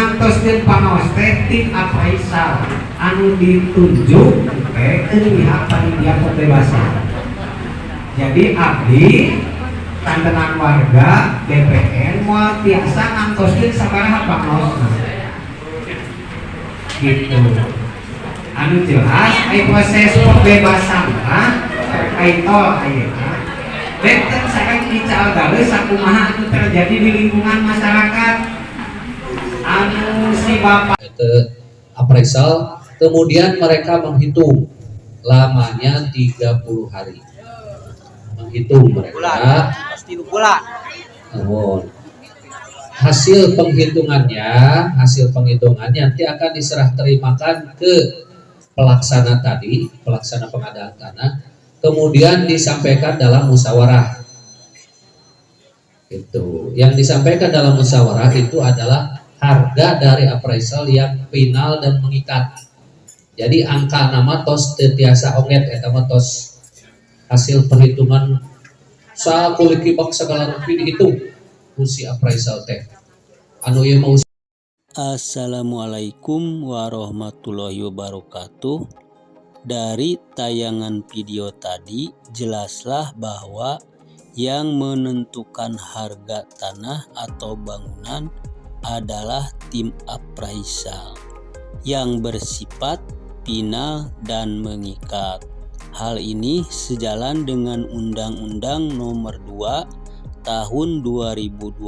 ngantoskeun pangaos teh tim appraisal anu ditunjuk ke pihak panitia pembebasan. Jadi abdi kantenan warga BPN moal tiasa ngantoskeun sabaraha pangaosna. Gitu. Anu jelas aya proses pembebasan terkait tol ayeuna. Benten sareng dicaal gawe sakumaha anu terjadi di lingkungan masyarakat. Anu si Bapak appraisal, kemudian mereka menghitung lamanya 30 hari. Menghitung mereka hasil penghitungannya nanti akan diserah terimakan ke pelaksana pengadaan tanah, kemudian disampaikan dalam musyawarah. Itu yang disampaikan dalam musyawarah itu adalah harga dari appraisal yang final dan mengikat. Jadi angka nama tos tetiasa onget eta tos hasil perhitungan sakulik kibak segala rupi dihitung si appraisal teh anu ieu mau. Assalamualaikum warahmatullahi wabarakatuh. Dari tayangan video tadi jelaslah bahwa yang menentukan harga tanah atau bangunan adalah tim appraisal yang bersifat final dan mengikat. Hal ini sejalan dengan Undang-Undang Nomor 2 Tahun 2012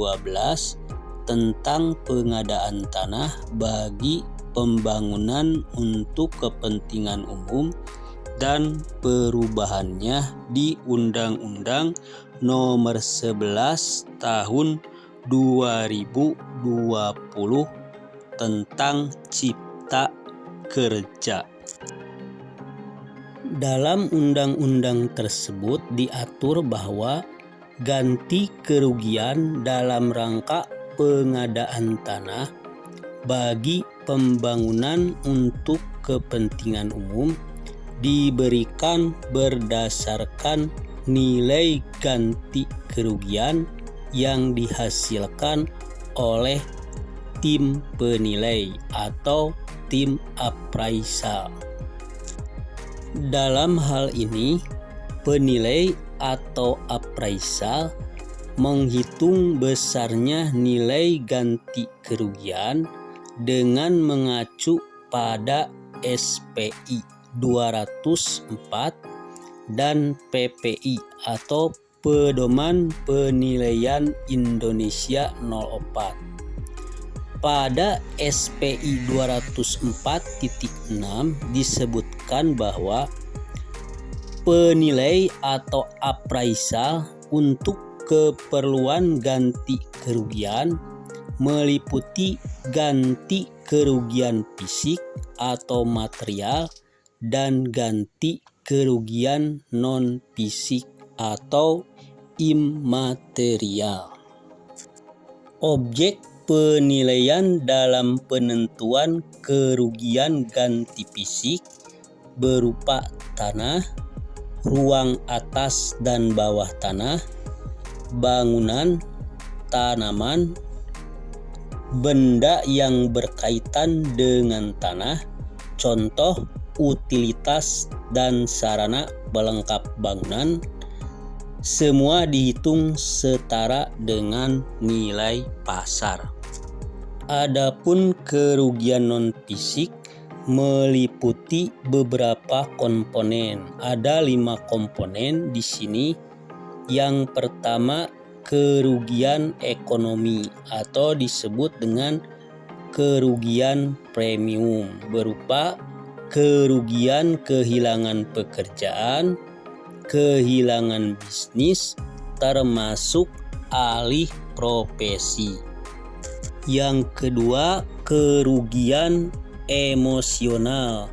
tentang pengadaan tanah bagi pembangunan untuk kepentingan umum dan perubahannya di Undang-Undang Nomor 11 Tahun 2020 tentang Cipta Kerja. Dalam undang-undang tersebut diatur bahwa ganti kerugian dalam rangka pengadaan tanah bagi pembangunan untuk kepentingan umum diberikan berdasarkan nilai ganti kerugian yang dihasilkan oleh tim penilai atau tim appraisal. Dalam hal ini, penilai atau appraisal menghitung besarnya nilai ganti kerugian dengan mengacu pada SPI 204 dan PPI atau Pedoman Penilaian Indonesia 04. Pada SPI 204.6 disebutkan bahwa penilai atau appraisal untuk keperluan ganti kerugian meliputi ganti kerugian fisik atau material dan ganti kerugian non-fisik atau imaterial. Objek penilaian dalam penentuan kerugian ganti fisik berupa tanah, ruang atas dan bawah tanah, bangunan, tanaman, benda yang berkaitan dengan tanah, contoh utilitas dan sarana pelengkap bangunan, semua dihitung setara dengan nilai pasar. Adapun kerugian non-fisik meliputi beberapa komponen. Ada 5 komponen di sini. Yang pertama, kerugian ekonomi atau disebut dengan kerugian premium berupa kerugian kehilangan pekerjaan, kehilangan bisnis, termasuk alih profesi. Yang kedua, kerugian emosional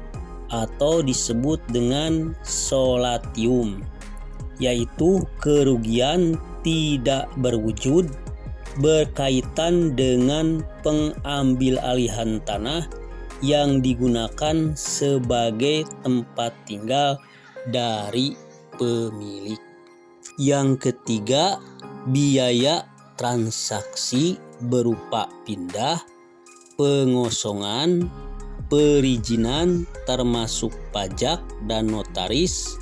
atau disebut dengan solatium, yaitu kerugian tidak berwujud berkaitan dengan pengambil alihan tanah yang digunakan sebagai tempat tinggal dari pemilik. Yang ketiga, biaya transaksi berupa pindah, pengosongan, perizinan termasuk pajak dan notaris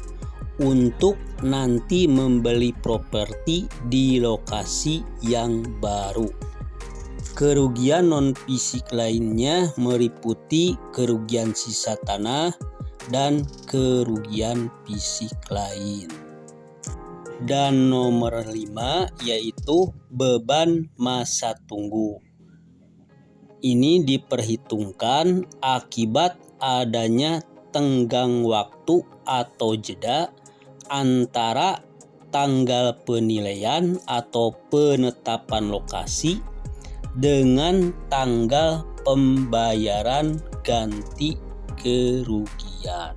untuk nanti membeli properti di lokasi yang baru. Kerugian non-fisik lainnya meliputi kerugian sisa tanah dan kerugian fisik lain. Dan nomor 5 yaitu beban masa tunggu. Ini diperhitungkan akibat adanya tenggang waktu atau jeda antara tanggal penilaian atau penetapan lokasi dengan tanggal pembayaran ganti kerugian.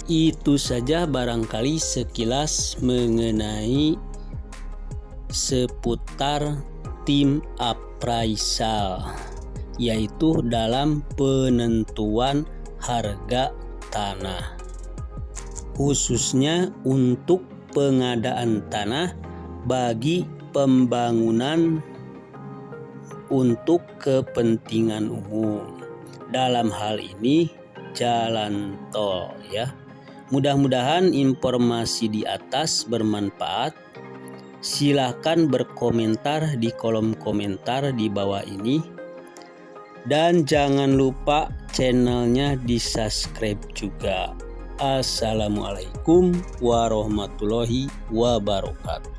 Itu saja barangkali sekilas mengenai seputar tim appraisal, yaitu dalam penentuan harga tanah, khususnya untuk pengadaan tanah bagi pembangunan untuk kepentingan umum. Dalam hal ini jalan tol ya. Mudah-mudahan informasi di atas bermanfaat. Silahkan berkomentar di kolom komentar di bawah ini. Dan jangan lupa channelnya di subscribe juga. Assalamualaikum warahmatullahi wabarakatuh.